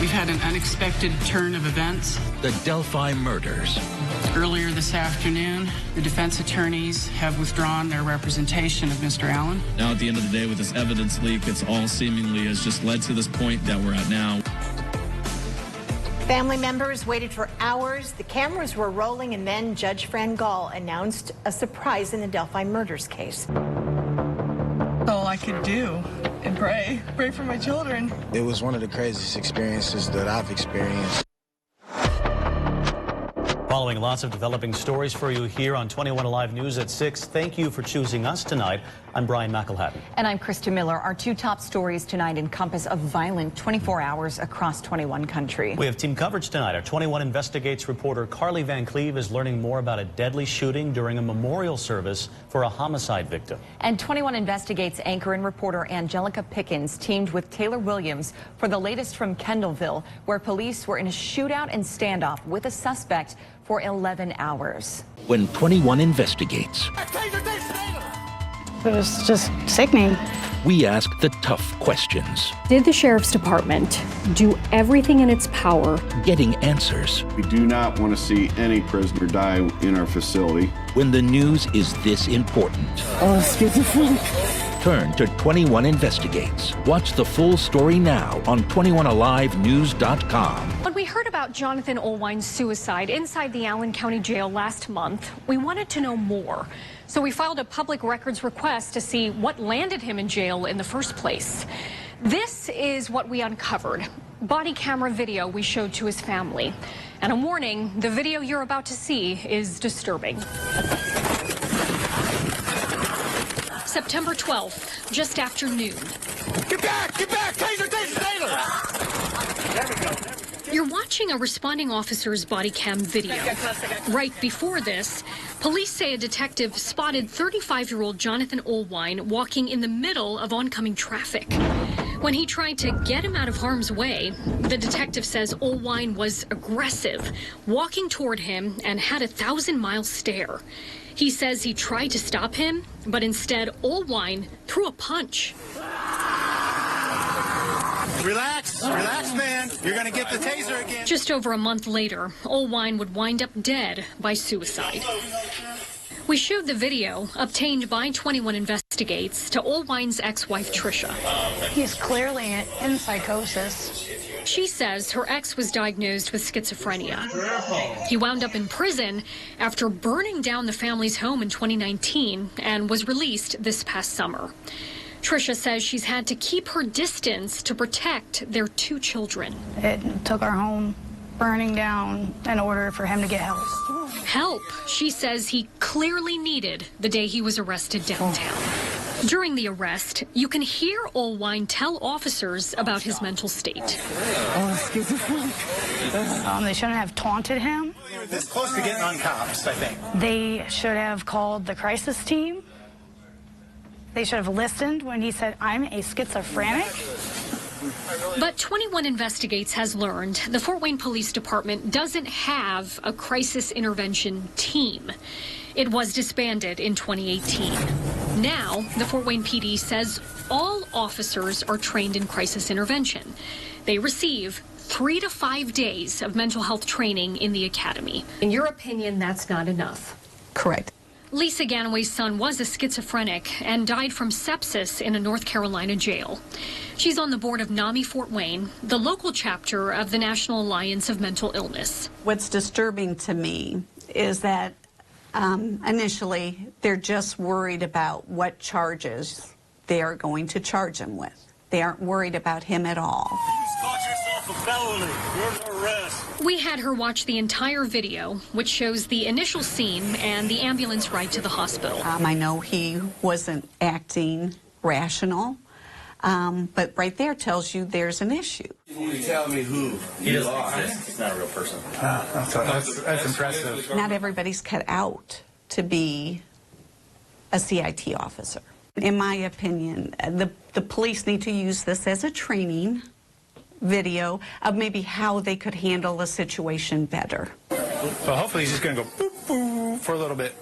We've had an unexpected turn of events. The Delphi murders. Earlier this afternoon, the defense attorneys have withdrawn their representation of Mr. Allen. Now, at the end of the day, with this evidence leak, it's all seemingly has just led to this point that we're at now. Family members waited for hours. The cameras were rolling, and then Judge Fran Gall announced a surprise in the Delphi murders case. All I could do and pray for my children. It was one of the craziest experiences that I've experienced. Following lots of developing stories for you here on 21Alive News at 6. Thank you for choosing us tonight. I'm Brian McElhatton. And I'm Krista Miller. Our two top stories tonight encompass a violent 24 hours across 21 countries. We have team coverage tonight. Our 21 Investigates reporter Carly Van Cleve is learning more about a deadly shooting during a memorial service for a homicide victim. And 21 Investigates anchor and reporter Angelica Pickens teamed with Taylor Williams for the latest from Kendallville, where police were in a shootout and standoff with a suspect for 11 hours. When 21 Investigates, it was just sickening. We ask the tough questions. Did the Sheriff's Department do everything in its power? Getting answers. We do not want to see any prisoner die in our facility. When the news is this important. Oh, schizophrenic. Turn to 21 Investigates. Watch the full story now on 21alivenews.com. When we heard about Jonathan Olwine's suicide inside the Allen County Jail last month, we wanted to know more. So we filed a public records request to see what landed him in jail in the first place. This is what we uncovered. Body camera video we showed to his family. And a warning, the video you're about to see is disturbing. September 12th, just after noon. Get back! Get back! Taser! Taser! Taser! There we go. You're watching a responding officer's body cam video. Right before this, police say a detective spotted 35-year-old Jonathan Olwine walking in the middle of oncoming traffic. When he tried to get him out of harm's way, the detective says Olwine was aggressive, walking toward him and had a 1,000-mile stare. He says he tried to stop him, but instead Olwine threw a punch. Relax, relax, man. You're going to get the taser again. Just over a month later, Olwine would wind up dead by suicide. We showed the video, obtained by 21 Investigates, to Olwine's ex-wife, Tricia. He's clearly in psychosis. She says her ex was diagnosed with schizophrenia. He wound up in prison after burning down the family's home in 2019 and was released this past summer. Tricia says she's had to keep her distance to protect their two children. It took our home burning down in order for him to get help. Help, she says he clearly needed the day he was arrested downtown. During the arrest, you can hear Olwine tell officers about his mental state. They shouldn't have taunted him. This close to getting on cops, I think. They should have called the crisis team. They should have listened when he said, I'm a schizophrenic. But 21 Investigates has learned the Fort Wayne Police Department doesn't have a crisis intervention team. It was disbanded in 2018. Now, the Fort Wayne PD says all officers are trained in crisis intervention. They receive 3 to 5 days of mental health training in the academy. In your opinion, that's not enough? Correct. Lisa Ganaway's son was a schizophrenic and died from sepsis in a North Carolina jail. She's on the board of NAMI Fort Wayne, the local chapter of the National Alliance of Mental Illness. What's disturbing to me is that initially they're just worried about what charges they are going to charge him with. They aren't worried about him at all. We had her watch the entire video, which shows the initial scene and the ambulance ride to the hospital. I know he wasn't acting rational, but right there tells you there's an issue. You tell me who he is. He's not a real person. That's impressive. Not everybody's cut out to be a CIT officer. In my opinion, the police need to use this as a training video of maybe how they could handle a situation better. Well, hopefully he's just going to go boop, boop for a little bit.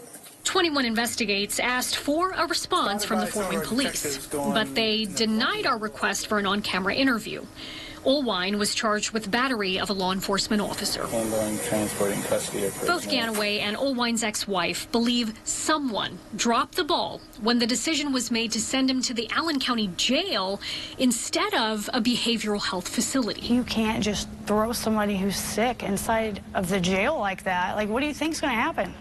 21 Investigates asked for a response from the Fort Wayne Police, but they denied our request for an on-camera interview. Olwine was charged with battery of a law enforcement officer. Handling, transporting, custody of Both Ganaway and Olwine's ex-wife believe someone dropped the ball when the decision was made to send him to the Allen County Jail instead of a behavioral health facility. You can't just throw somebody who's sick inside of the jail like that. Like, what do you think's going to happen?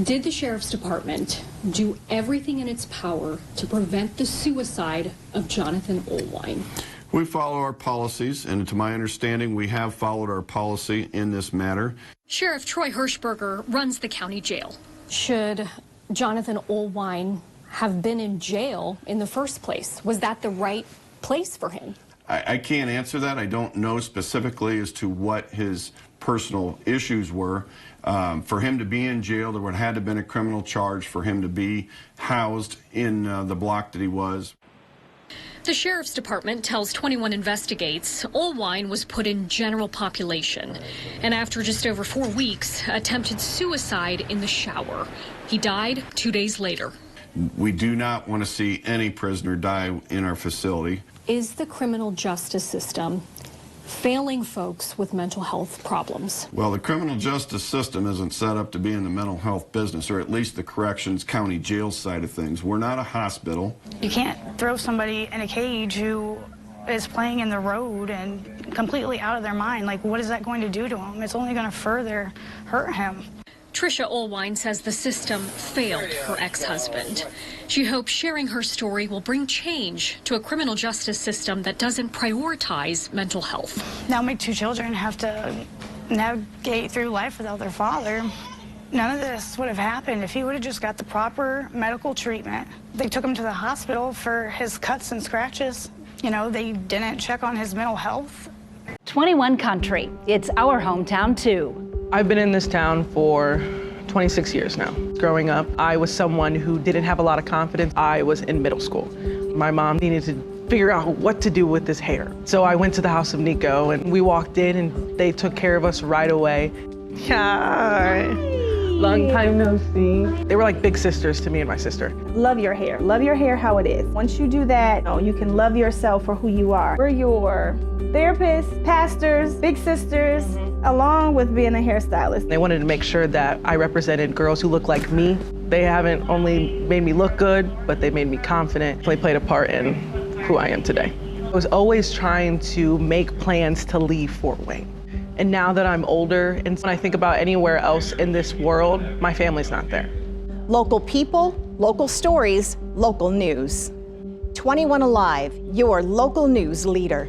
Did the Sheriff's Department do everything in its power to prevent the suicide of Jonathan Olwine? We follow our policies, and to my understanding, we have followed our policy in this matter. Sheriff Troy Hirschberger runs the county jail. Should Jonathan Olwine have been in jail in the first place? Was that the right place for him? I can't answer that. I don't know specifically as to what his personal issues were. For him to be in jail, there would have had to have been a criminal charge for him to be housed in the block that he was. The Sheriff's Department tells 21 Investigates Olwine was put in general population and after just over 4 weeks attempted suicide in the shower. He died 2 days later. We do not want to see any prisoner die in our facility. Is the criminal justice system failing folks with mental health problems? Well, the criminal justice system isn't set up to be in the mental health business, or at least the corrections county jail side of things. We're not a hospital. You can't throw somebody in a cage who is playing in the road and completely out of their mind. Like, what is that going to do to him? It's only going to further hurt him. Tricia Olwine says the system failed her ex-husband. She hopes sharing her story will bring change to a criminal justice system that doesn't prioritize mental health. Now my 2 children have to navigate through life without their father. None of this would have happened if he would have just got the proper medical treatment. They took him to the hospital for his cuts and scratches. You know, they didn't check on his mental health. 21 Country. It's our hometown too. I've been in this town for 26 years now. Growing up, I was someone who didn't have a lot of confidence. I was in middle school. My mom needed to figure out what to do with this hair. So I went to the house of Nico and we walked in and they took care of us right away. Hi. Long time no see. They were like big sisters to me and my sister. Love your hair. Love your hair how it is. Once you do that, you can love yourself for who you are. We're your therapists, pastors, big sisters, along with being a hairstylist. They wanted to make sure that I represented girls who look like me. They haven't only made me look good, but they made me confident. They played a part in who I am today. I was always trying to make plans to leave Fort Wayne. And now that I'm older, and when I think about anywhere else in this world, my family's not there. Local people, local stories, local news. 21Alive, your local news leader.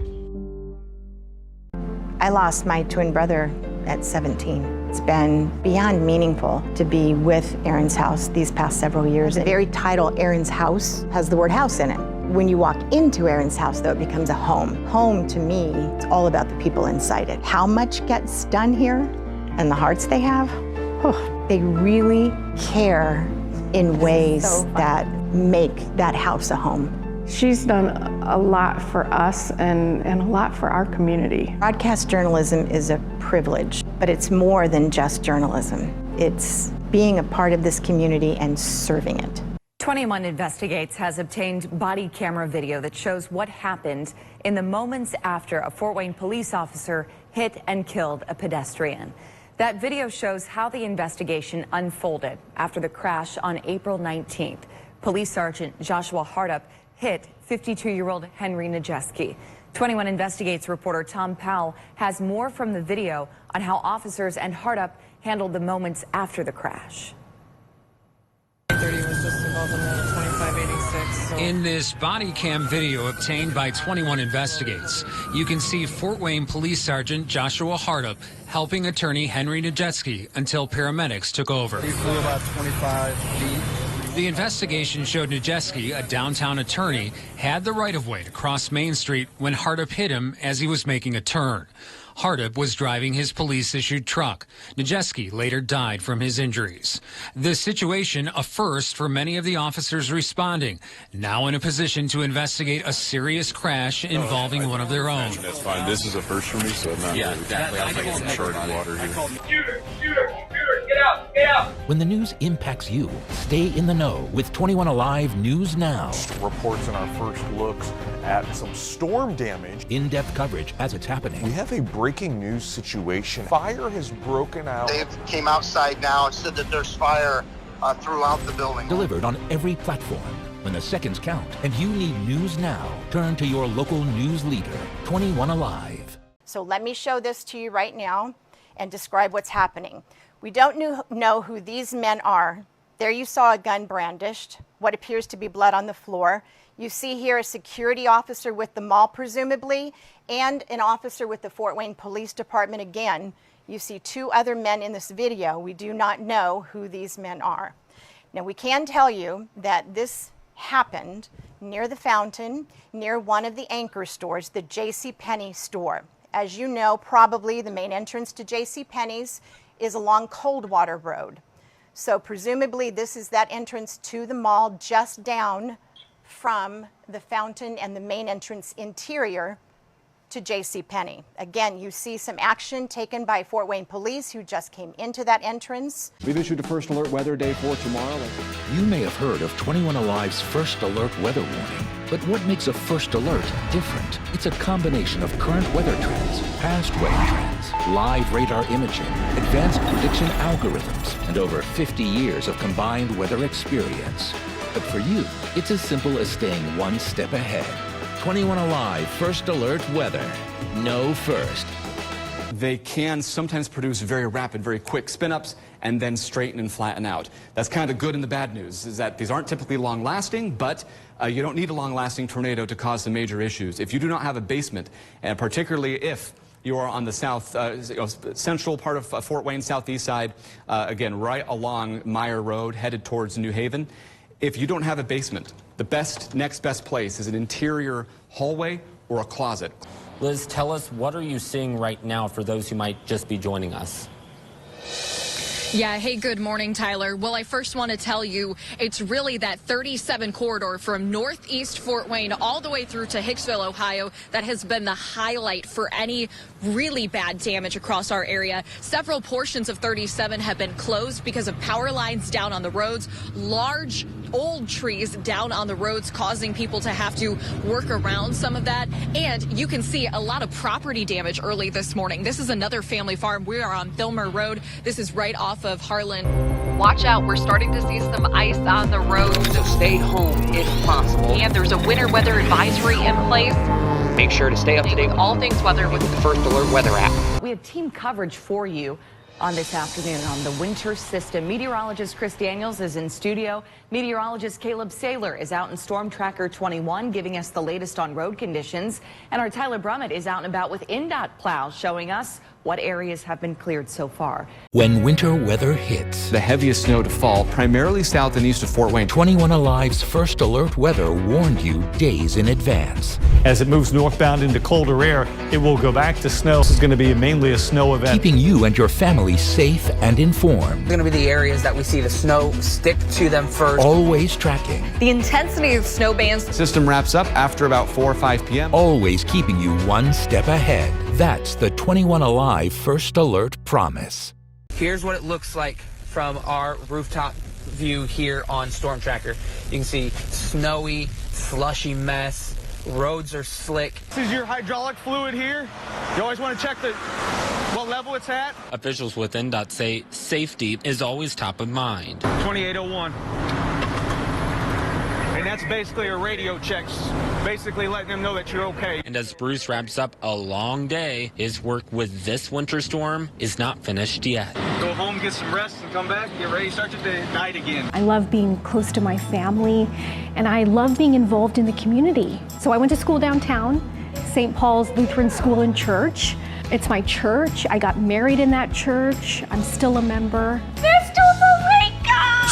I lost my twin brother at 17. It's been beyond meaningful to be with Aaron's house these past several years. The very title, Aaron's House, has the word house in it. When you walk into Aaron's house, though, it becomes a home. Home, to me, it's all about the people inside it. How much gets done here and the hearts they have, they really care in ways that make that house a home. She's done a lot for us and a lot for our community. Broadcast journalism is a privilege, but it's more than just journalism. It's being a part of this community and serving it. 21 Investigates has obtained body camera video that shows what happened in the moments after a Fort Wayne police officer hit and killed a pedestrian. That video shows how the investigation unfolded after the crash on April 19th. Police Sergeant Joshua Hardup hit 52-year-old Henry Najeski. 21 Investigates reporter Tom Powell has more from the video on how officers and Hardup handled the moments after the crash. In this body cam video obtained by 21 Investigates, you can see Fort Wayne Police Sergeant Joshua Hardup helping attorney Henry Najeski until paramedics took over. He flew about 25 feet. The investigation showed Najeski, a downtown attorney, had the right-of-way to cross Main Street when Hardup hit him as he was making a turn. Hardup was driving his police-issued truck. Najeski later died from his injuries. The situation a first for many of the officers responding, now in a position to investigate a serious crash involving one of their own. That's fine. This is a first for me, so I'm not. Yeah, exactly. I was like, it's uncharted water here. Shooter! Shooter! Shooter! Get out! Get out! When the news impacts you, stay in the know with 21Alive News Now. Reports in our first looks at some storm damage. In-depth coverage as it's happening. We have a breaking news situation. Fire has broken out. They came outside now and said that there's fire throughout the building. Delivered on every platform. When the seconds count and you need news now, turn to your local news leader, 21Alive. So let me show this to you right now and describe what's happening. We don't know who these men are. There you saw a gun brandished, what appears to be blood on the floor. You see here a security officer with the mall, presumably, and an officer with the Fort Wayne Police Department again. You see two other men in this video. We do not know who these men are. Now, we can tell you that this happened near the fountain, near one of the anchor stores, the JCPenney store. As you know, probably the main entrance to JCPenney's is along Coldwater Road. So presumably this is that entrance to the mall just down from the fountain and the main entrance interior to JCPenney. Again, you see some action taken by Fort Wayne Police who just came into that entrance. We've issued a first alert weather day for tomorrow. You may have heard of 21Alive's first alert weather warning, but what makes a first alert different? It's a combination of current weather trends, past weather trends, live radar imaging, advanced prediction algorithms, and over 50 years of combined weather experience. But for you, it's as simple as staying one step ahead. 21Alive First Alert Weather. Know first. They can sometimes produce very rapid, very quick spin-ups and then straighten and flatten out. That's kind of the good and the bad news, is that these aren't typically long-lasting, but you don't need a long-lasting tornado to cause some major issues. If you do not have a basement, and particularly if you are on the central part of Fort Wayne, southeast side, again, right along Meyer Road, headed towards New Haven, if you don't have a basement, the next best place is an interior hallway or a closet. Liz, tell us, what are you seeing right now for those who might just be joining us? Yeah, hey, good morning, Tyler. Well, I first want to tell you it's really that 37 corridor from northeast Fort Wayne all the way through to Hicksville, Ohio, that has been the highlight for any really bad damage across our area. Several portions of 37 have been closed because of power lines down on the roads, large old trees down on the roads causing people to have to work around some of that. And you can see a lot of property damage early this morning. This is another family farm. We are on Filmer Road. This is right off of Harlan. Watch out, we're starting to see some ice on the road. So stay home if possible. And there's a winter weather advisory in place. Make sure to stay up to date with all things weather with the First Alert Weather app. We have team coverage for you on this afternoon on the winter system. Meteorologist Chris Daniels is in studio. Meteorologist Caleb Saylor is out in Storm Tracker 21 giving us the latest on road conditions. And our Tyler Brummett is out and about with INDOT plows showing us what areas have been cleared so far. When winter weather hits, the heaviest snow to fall primarily south and east of Fort Wayne. 21Alive's First Alert Weather warned you days in advance. As it moves northbound into colder air, it will go back to snow. This is going to be mainly a snow event. Keeping you and your family safe and informed. It's going to be the areas that we see the snow stick to them first. Always tracking. The intensity of snow bands. System wraps up after about 4 or 5 p.m. Always keeping you one step ahead. That's the 21Alive First Alert promise. Here's what it looks like from our rooftop view here on Storm Tracker. You can see snowy, slushy mess. Roads are slick. This is your hydraulic fluid here. You always want to check what level it's at. Officials with INDOT say safety is always top of mind. 2801. And that's basically a radio check, basically letting them know that you're okay. And as Bruce wraps up a long day, his work with this winter storm is not finished yet. Go home, get some rest, and come back, get ready, start your day at night again. I love being close to my family, and I love being involved in the community. So I went to school downtown, St. Paul's Lutheran School and Church. It's my church. I got married in that church. I'm still a member. Mr. Marinko!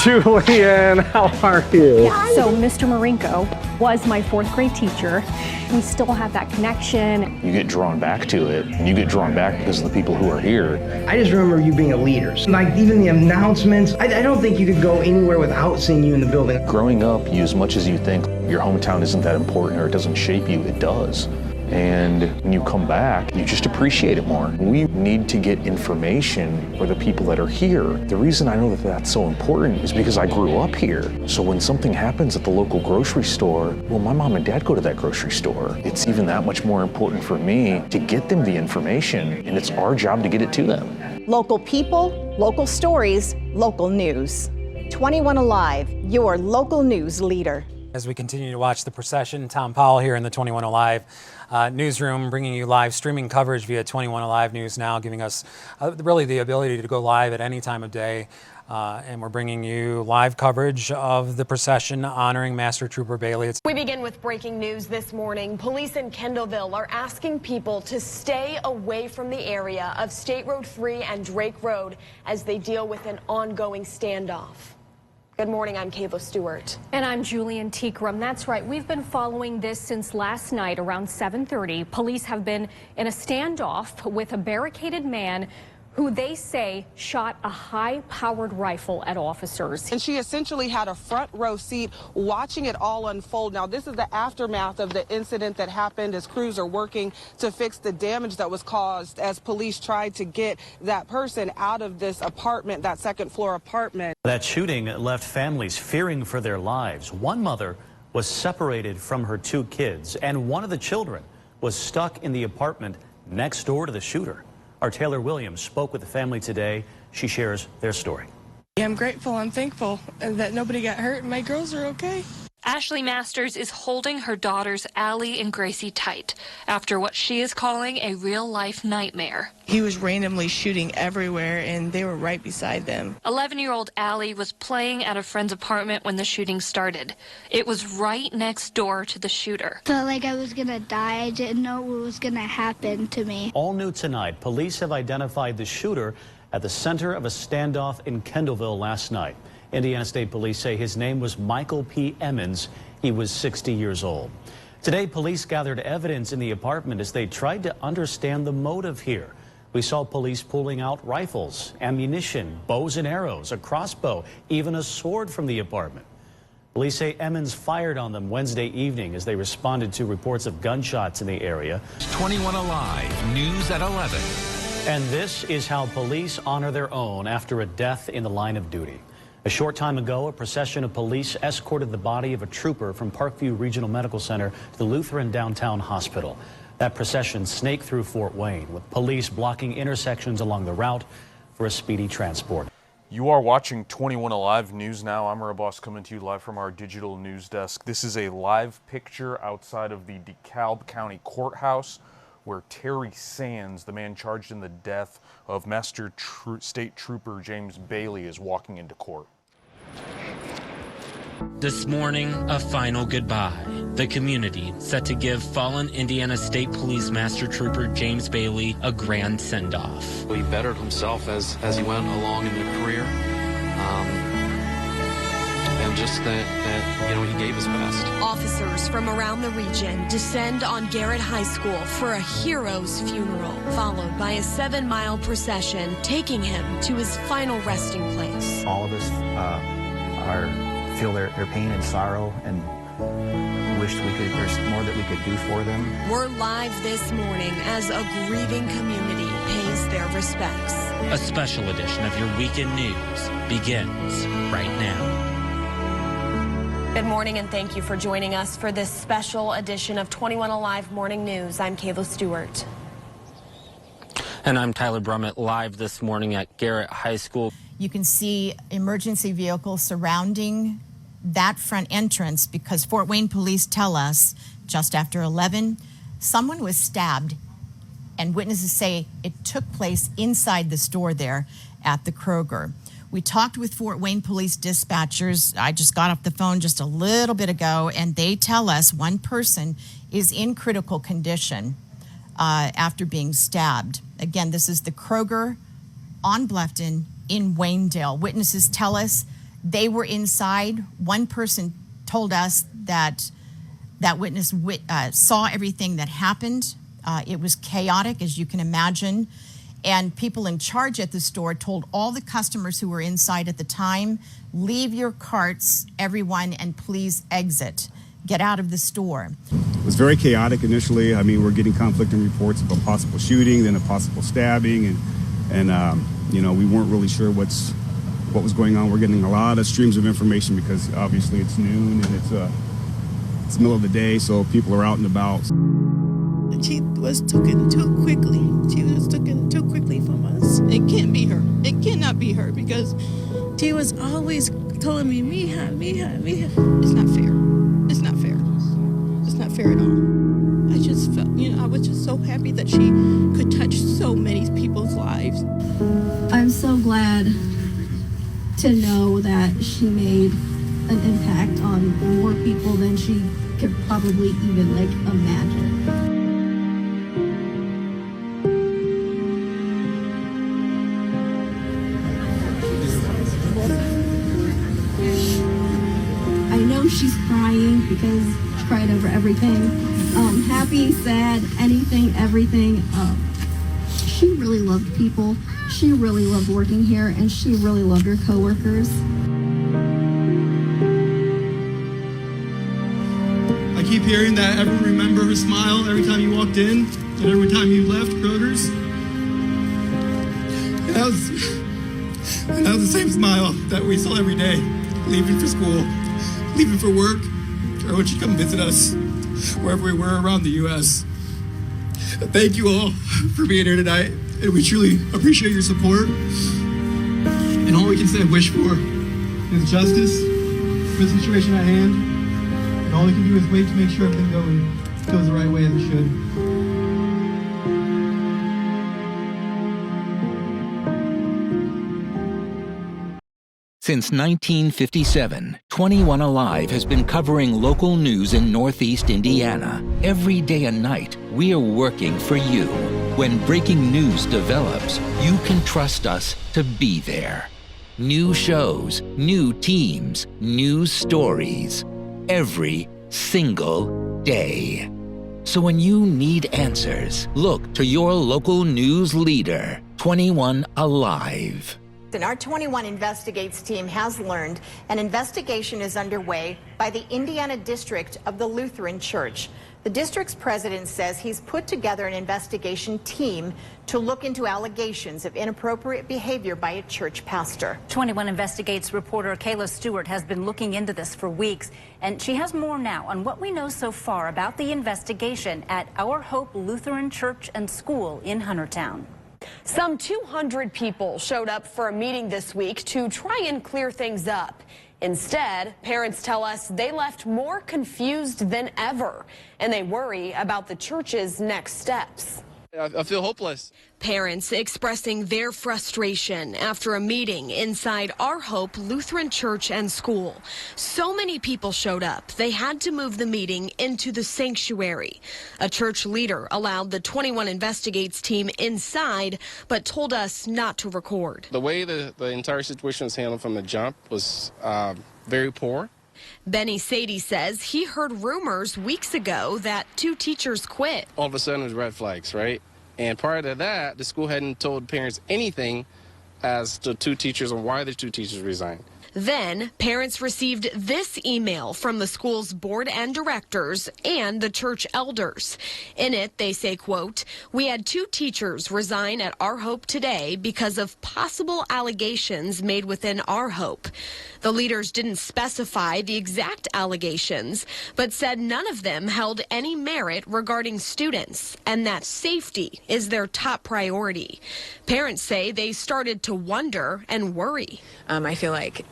Julian, how are you? Yeah, so Mr. Marinko was my 4th grade teacher. We still have that connection. You get drawn back to it, and you get drawn back because of the people who are here. I just remember you being a leader. Like even the announcements, I don't think you could go anywhere without seeing you in the building. Growing up, as much as you think your hometown isn't that important or it doesn't shape you, it does. And when you come back, you just appreciate it more. We need to get information for the people that are here. The reason I know that that's so important is because I grew up here. So when something happens at the local grocery store, well, my mom and dad go to that grocery store. It's even that much more important for me to get them the information, and it's our job to get it to them. Local people, local stories, local news. 21 Alive, your local news leader. As we continue to watch the procession, Tom Powell here in the 21 Alive newsroom, bringing you live streaming coverage via 21 Alive News Now, giving us really the ability to go live at any time of day. And we're bringing you live coverage of the procession honoring Master Trooper Bailey. We begin with breaking news this morning. Police in Kendallville are asking people to stay away from the area of State Road 3 and Drake Road as they deal with an ongoing standoff. Good morning, I'm Kayla Stewart. And I'm Julian Teekrum. That's right. We've been following this since last night around 7:30. Police have been in a standoff with a barricaded man who they say shot a high-powered rifle at officers. And she essentially had a front row seat watching it all unfold. Now, this is the aftermath of the incident that happened as crews are working to fix the damage that was caused as police tried to get that person out of this apartment, that second-floor apartment. That shooting left families fearing for their lives. One mother was separated from her two kids, and one of the children was stuck in the apartment next door to the shooter. Our Taylor Williams spoke with the family today. She shares their story. I'm grateful, I'm thankful that nobody got hurt and my girls are okay. Ashley Masters is holding her daughters Allie and Gracie tight after what she is calling a real-life nightmare. He was randomly shooting everywhere and they were right beside them. 11-year-old Allie was playing at a friend's apartment when the shooting started. It was right next door to the shooter. Felt like I was gonna die. I didn't know what was gonna happen to me. All new tonight, police have identified the shooter at the center of a standoff in Kendallville last night. Indiana State Police say his name was Michael P. Emmons. He was 60 years old. Today, police gathered evidence in the apartment as they tried to understand the motive here. We saw police pulling out rifles, ammunition, bows and arrows, a crossbow, even a sword from the apartment. Police say Emmons fired on them Wednesday evening as they responded to reports of gunshots in the area. 21 Alive, news at 11. And this is how police honor their own after a death in the line of duty. A short time ago, a procession of police escorted the body of a trooper from Parkview Regional Medical Center to the Lutheran Downtown Hospital. That procession snaked through Fort Wayne, with police blocking intersections along the route for a speedy transport. You are watching 21 Alive News Now. I'm Boss coming to you live from our digital news desk. This is a live picture outside of the DeKalb County Courthouse where Terry Sands, the man charged in the death of Master State Trooper James Bailey, is walking into court. This morning, a final goodbye. The community set to give fallen Indiana State Police Master Trooper James Bailey a grand send-off. He bettered himself as he went along in the career, and just that he gave his best. Officers from around the region descend on Garrett High School for a hero's funeral, followed by a 7-mile procession taking him to his final resting place. All of us feel their pain and sorrow and wished there's more that we could do for them. We're live this morning as a grieving community pays their respects. A special edition of your weekend news begins right now. Good morning and thank you for joining us for this special edition of 21 Alive Morning News. I'm Kayla Stewart. And I'm Tyler Brummett, live this morning at Garrett High School. You can see emergency vehicles surrounding that front entrance because Fort Wayne police tell us just after 11, someone was stabbed, and witnesses say it took place inside the store there at the Kroger. We talked with Fort Wayne police dispatchers. I just got off the phone just a little bit ago, and they tell us one person is in critical condition after being stabbed. Again, this is the Kroger on Bluffton in Waynedale. Witnesses tell us they were inside. One person told us that witness saw everything that happened. It was chaotic, as you can imagine. And people in charge at the store told all the customers who were inside at the time, leave your carts, everyone, and please exit. Get out of the store. It was very chaotic initially. I mean, we're getting conflicting reports of a possible shooting, then a possible stabbing, and you know, we weren't really sure what was going on. We're getting a lot of streams of information because obviously it's noon and it's the middle of the day, so people are out and about. She was taken too quickly. She was taken too quickly from us. It can't be her. It cannot be her because she was always telling me, Mija, Mija, Mija. It's not fair. It's not fair. It's not fair at all. I just felt, you know, I was just so happy that she could touch so many people's lives. I'm so glad to know that she made an impact on more people than she could probably even like imagine. I know she's crying because she cried over everything. Happy, sad, anything, everything. She really loved people. She really loved working here, and she really loved her coworkers. I keep hearing that everyone remember her smile every time you walked in and every time you left Kroger's. And that was the same smile that we saw every day, leaving for school, leaving for work, or when she'd come visit us wherever we were around the U.S. Thank you all for being here tonight, and we truly appreciate your support. And all we can say wish for is justice for the situation at hand. And all we can do is wait to make sure everything goes the right way as it should. Since 1957, 21Alive has been covering local news in Northeast Indiana. Every day and night, we are working for you. When breaking news develops, you can trust us to be there. New shows, new teams, news stories. Every single day. So when you need answers, look to your local news leader, 21Alive. And our 21 Investigates team has learned an investigation is underway by the Indiana District of the Lutheran Church. The district's president says he's put together an investigation team to look into allegations of inappropriate behavior by a church pastor. 21 Investigates reporter Kayla Stewart has been looking into this for weeks, and she has more now on what we know so far about the investigation at Our Hope Lutheran Church and School in Huntertown. Some 200 people showed up for a meeting this week to try and clear things up. Instead, parents tell us they left more confused than ever, and they worry about the church's next steps. I feel hopeless. Parents expressing their frustration after a meeting inside Our Hope Lutheran Church and School. So many people showed up, they had to move the meeting into the sanctuary. A church leader allowed the 21 Investigates team inside, but told us not to record. The way the entire situation was handled from the jump was very poor. Benny Sadie says he heard rumors weeks ago that 2 teachers quit. All of a sudden it was red flags, right? And prior to that, the school hadn't told parents anything as to 2 teachers and why the 2 teachers resigned. Then, parents received this email from the school's board and directors and the church elders. In it, they say, quote, "We had 2 teachers resign at Our Hope today because of possible allegations made within Our Hope." The leaders didn't specify the exact allegations, but said none of them held any merit regarding students, and that safety is their top priority. Parents say they started to wonder and worry. I feel like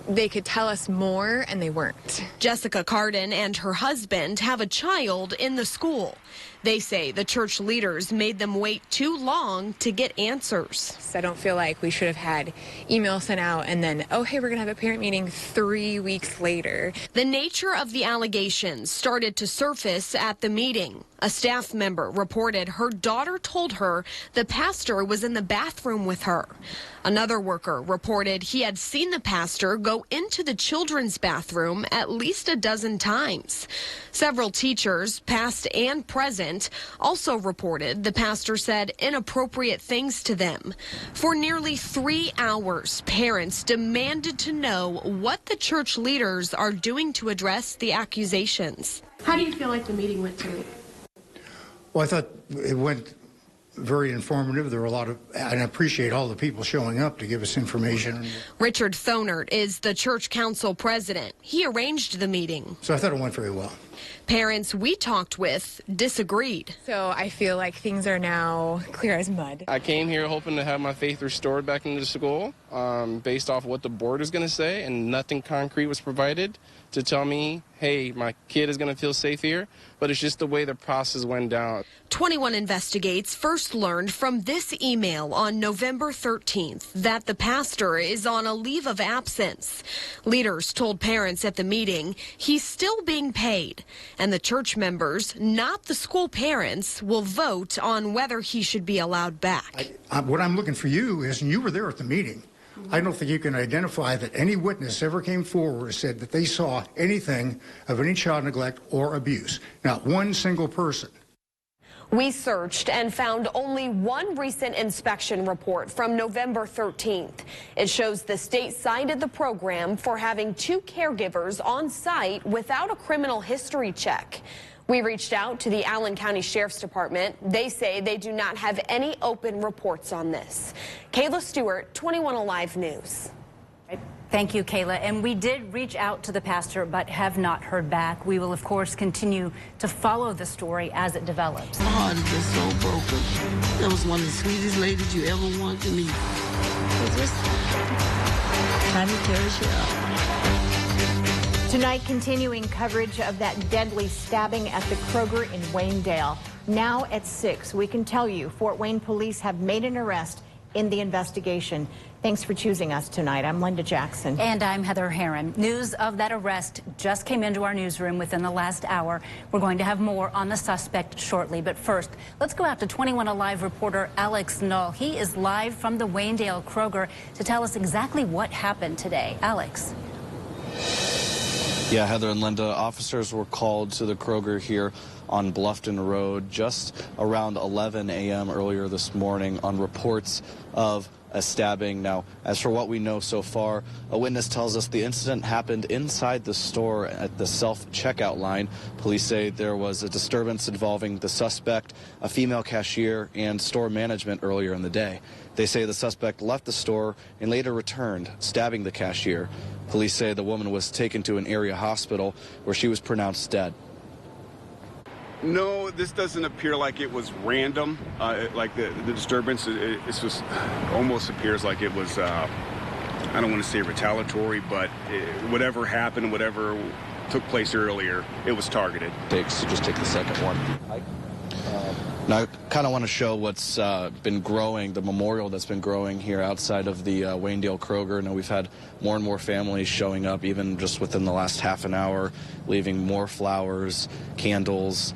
they could tell us more, and they weren't. Jessica Carden and her husband have a child in the school. They say the church leaders made them wait too long to get answers. I don't feel like we should have had emails sent out and then, oh, hey, we're going to have a parent meeting 3 weeks later. The nature of the allegations started to surface at the meeting. A staff member reported her daughter told her the pastor was in the bathroom with her. Another worker reported he had seen the pastor go into the children's bathroom at least a dozen times. Several teachers, past and present, president, also reported the pastor said inappropriate things to them. For nearly 3 hours, parents demanded to know what the church leaders are doing to address the accusations. How do you feel like the meeting went tonight? Well, I thought it went very informative. There were a lot of, and I appreciate all the people showing up to give us information. Richard Thonert is the church council president. He arranged the meeting. So I thought it went very well. Parents we talked with disagreed. So I feel like things are now clear as mud. I came here hoping to have my faith restored back into the school based off what the board is going to say, and nothing concrete was provided to tell me, hey, my kid is going to feel safe here, but it's just the way the process went down. 21 Investigates first learned from this email on November 13th that the pastor is on a leave of absence. Leaders told parents at the meeting he's still being paid, and the church members, not the school parents, will vote on whether he should be allowed back. What I'm looking for you is, and you were there at the meeting, I don't think you can identify that any witness ever came forward and said that they saw anything of any child neglect or abuse. Not one single person. We searched and found only one recent inspection report from November 13th. It shows the state cited the program for having 2 caregivers on site without a criminal history check. We reached out to the Allen County Sheriff's Department. They say they do not have any open reports on this. Kayla Stewart, 21Alive News. Thank you, Kayla. And we did reach out to the pastor, but have not heard back. We will, of course, continue to follow the story as it develops. My heart is just so broken. That was one of the sweetest ladies you ever wanted to meet. It's just trying to cherish you up. Tonight, continuing coverage of that deadly stabbing at the Kroger in Waynedale. Now at 6, we can tell you Fort Wayne police have made an arrest in the investigation. Thanks for choosing us tonight. I'm Linda Jackson. And I'm Heather Herron. News of that arrest just came into our newsroom within the last hour. We're going to have more on the suspect shortly. But first, let's go out to 21Alive reporter Alex Null. He is live from the Waynedale Kroger to tell us exactly what happened today. Alex. Yeah, Heather and Linda, officers were called to the Kroger here on Bluffton Road just around 11 a.m. earlier this morning on reports of a stabbing. Now, as for what we know so far, a witness tells us the incident happened inside the store at the self-checkout line. Police say there was a disturbance involving the suspect, a female cashier, and store management earlier in the day. They say the suspect left the store and later returned, stabbing the cashier. Police say the woman was taken to an area hospital where she was pronounced dead. No, this doesn't appear like it was random, like the disturbance. It's just almost appears like it was, I don't want to say retaliatory, but whatever happened, whatever took place earlier, it was targeted. So just take the second one. Now, I kind of want to show what's been growing, the memorial that's been growing here outside of the Waynedale Kroger. Now, we've had more and more families showing up, even just within the last half an hour, leaving more flowers, candles,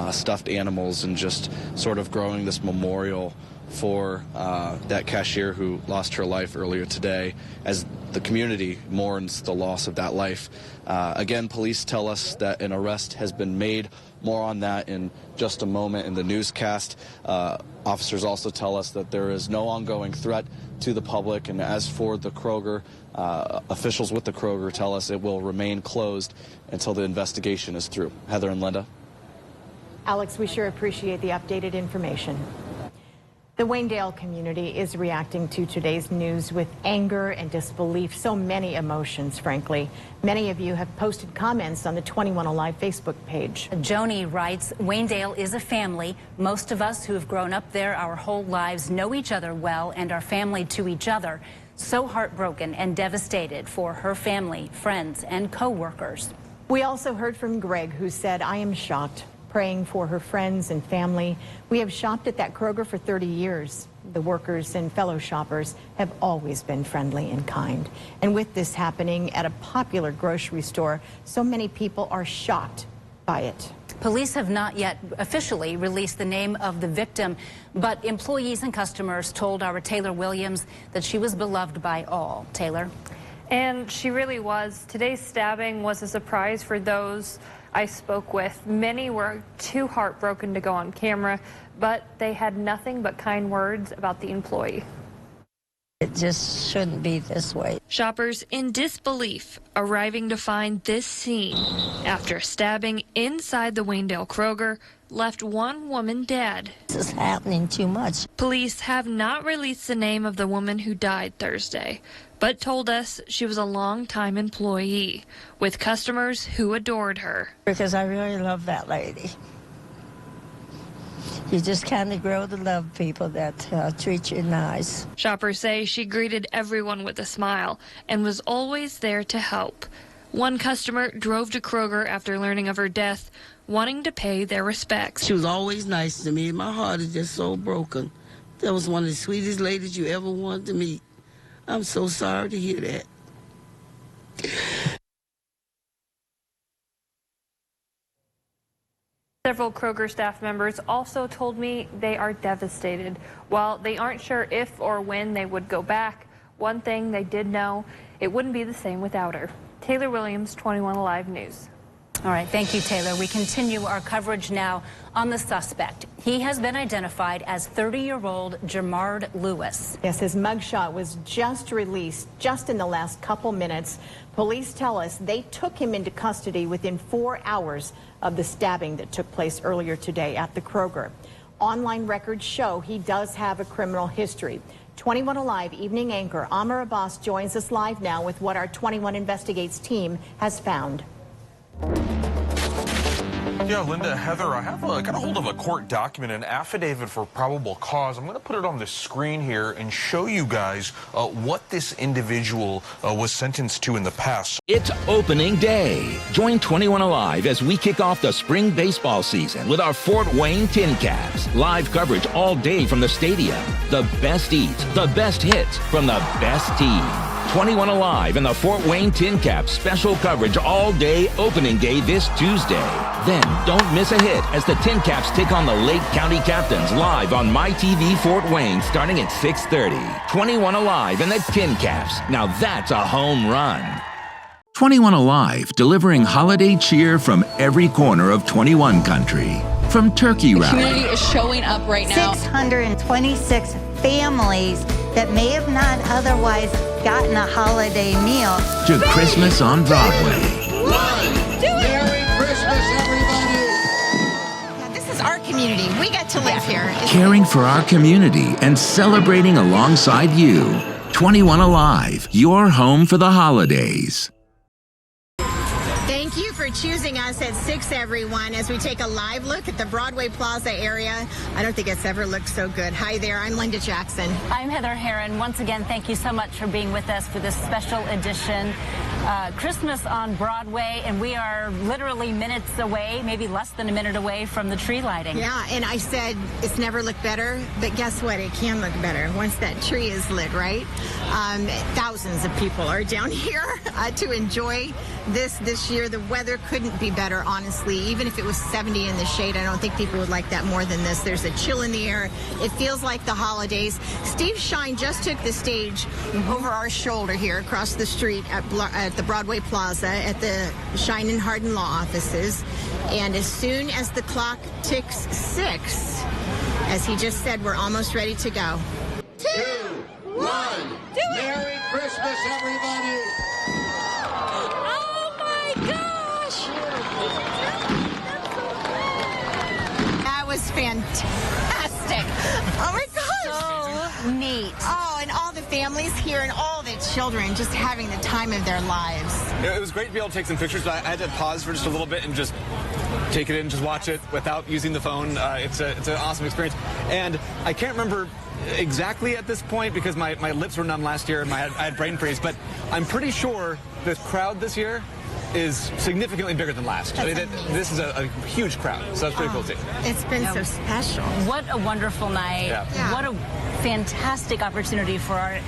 stuffed animals, and just sort of growing this memorial for that cashier who lost her life earlier today, as the community mourns the loss of that life. Again, police tell us that an arrest has been made. More on that in just a moment in the newscast. Officers also tell us that there is no ongoing threat to the public, and as for the Kroger, officials with the Kroger tell us it will remain closed until the investigation is through. Heather and Linda. Alex, we sure appreciate the updated information. The Waynedale community is reacting to today's news with anger and disbelief, so many emotions, frankly. Many of you have posted comments on the 21Alive Facebook page. Joni writes, Waynedale is a family. Most of us who have grown up there our whole lives know each other well and are family to each other. So heartbroken and devastated for her family, friends, and co-workers. We also heard from Greg, who said, I am shocked, praying for her friends and family. We have shopped at that Kroger for 30 years. The workers and fellow shoppers have always been friendly and kind. And with this happening at a popular grocery store, so many people are shocked by it. Police have not yet officially released the name of the victim, but employees and customers told our Taylor Williams that she was beloved by all. Taylor? And she really was. Today's stabbing was a surprise for those I spoke with. Many were too heartbroken to go on camera, but they had nothing but kind words about the employee. It just shouldn't be this way. Shoppers in disbelief arriving to find this scene after stabbing inside the Waynedale Kroger left one woman dead. This is happening too much. Police have not released the name of the woman who died Thursday, but told us she was a longtime employee with customers who adored her. Because I really love that lady. You just kind of grow to love people that treat you nice. Shoppers say she greeted everyone with a smile and was always there to help. One customer drove to Kroger after learning of her death, wanting to pay their respects. She was always nice to me. My heart is just so broken. That was one of the sweetest ladies you ever wanted to meet. I'm so sorry to hear that. Several Kroger staff members also told me they are devastated. While they aren't sure if or when they would go back, one thing they did know, it wouldn't be the same without her. Taylor Williams, 21Alive News. All right, thank you, Taylor. We continue our coverage now on the suspect. He has been identified as 30-year-old Jamard Lewis. Yes, his mugshot was just released just in the last couple minutes. Police tell us they took him into custody within 4 hours of the stabbing that took place earlier today at the Kroger. Online records show he does have a criminal history. 21Alive evening anchor Amr Abbas joins us live now with what our 21 Investigates team has found. Yeah, Linda, Heather, I got a hold of a court document, an affidavit for probable cause. I'm going to put it on the screen here and show you guys what this individual was sentenced to in the past. It's opening day. Join 21Alive as we kick off the spring baseball season with our Fort Wayne Tin Caps. Live coverage all day from the stadium. The best eats, the best hits from the best team. 21Alive and the Fort Wayne Tin Caps special coverage all day opening day this Tuesday. Then don't miss a hit as the Tin Caps take on the Lake County Captains live on MyTV Fort Wayne starting at 6:30. 21Alive and the Tin Caps. Now that's a home run. 21Alive, delivering holiday cheer from every corner of 21 country. From turkey rally. The community is showing up right now. 626 families that may have not otherwise gotten a holiday meal. To Christmas on Broadway. Merry Christmas, everybody! Yeah, this is our community. We get to live here. Caring for our community and celebrating alongside you. 21Alive, your home for the holidays. Thank you for choosing us at 6, everyone, as we take a live look at the Broadway Plaza area. I don't think it's ever looked so good. Hi there, I'm Linda Jackson. I'm Heather Herron. Once again, thank you so much for being with us for this special edition. Christmas on Broadway, and we are literally minutes away, maybe less than a minute away from the tree lighting. Yeah, and I said it's never looked better, but guess what? It can look better once that tree is lit, right? Thousands of people are down here to enjoy this year. The weather couldn't be better, honestly. Even if it was 70 in the shade, I don't think people would like that more than this. There's a chill in the air. It feels like the holidays. Steve Shine just took the stage over our shoulder here across the street at the Broadway Plaza at the Shine and Hardin Law offices. And as soon as the clock ticks 6, as he just said, we're almost ready to go. 2, 1. Merry Christmas, everybody! Oh my gosh! That was fantastic. Oh my gosh! So neat. Oh, and all the families here and all the children just having the time of their lives. It was great to be able to take some pictures, but I had to pause for just a little bit and just take it in, just watch it without using the phone. It's an awesome experience. And I can't remember exactly at this point because my lips were numb last year and I had brain freeze, but I'm pretty sure the crowd this year is significantly bigger than last. I mean, this is a huge crowd, so that's pretty cool too. It's been so special. What a wonderful night. Yeah. What a fantastic opportunity for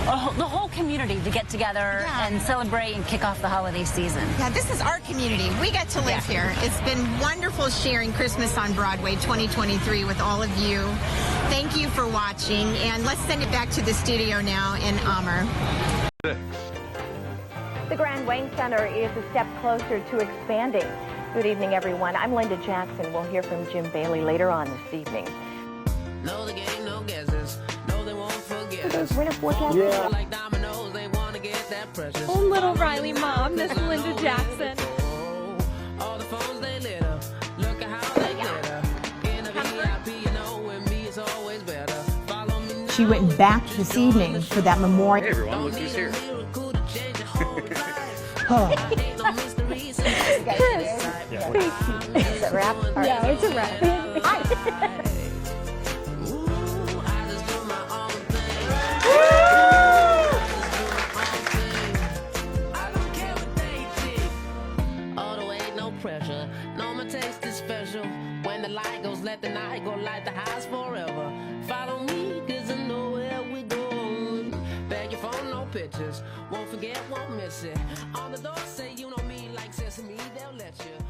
the whole community to get together and celebrate and kick off the holiday season. Yeah, this is our community. We get to live here. It's been wonderful sharing Christmas on Broadway 2023 with all of you. Thank you for watching, and let's send it back to the studio now in Amr. The Grand Wayne Center is a step closer to expanding. Good evening, everyone. I'm Linda Jackson. We'll hear from Jim Bailey later on this evening. No, the game, no guesses. No, they won't forget. Those winter forecasts? Yeah. Like dominoes, they want to get that precious. Oh, little Riley mom, this is Linda Jackson. All the phones they lit up. Look at how they glitter. In a VIP, you know, with me it's always better. Follow me now. She went back this evening for that memorial. Hey everyone, look who's here. Chris, thank you. Is it a wrap? Yeah, it's a wrap. Hi. Pressure. No, my taste is special. When the light goes, let the night go, light the highs forever. Follow me, cause I know where we're going. Bag your phone, no pictures. Won't forget, won't miss it. On the door, say you know me like sesame, they'll let you.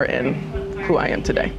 in who I am today.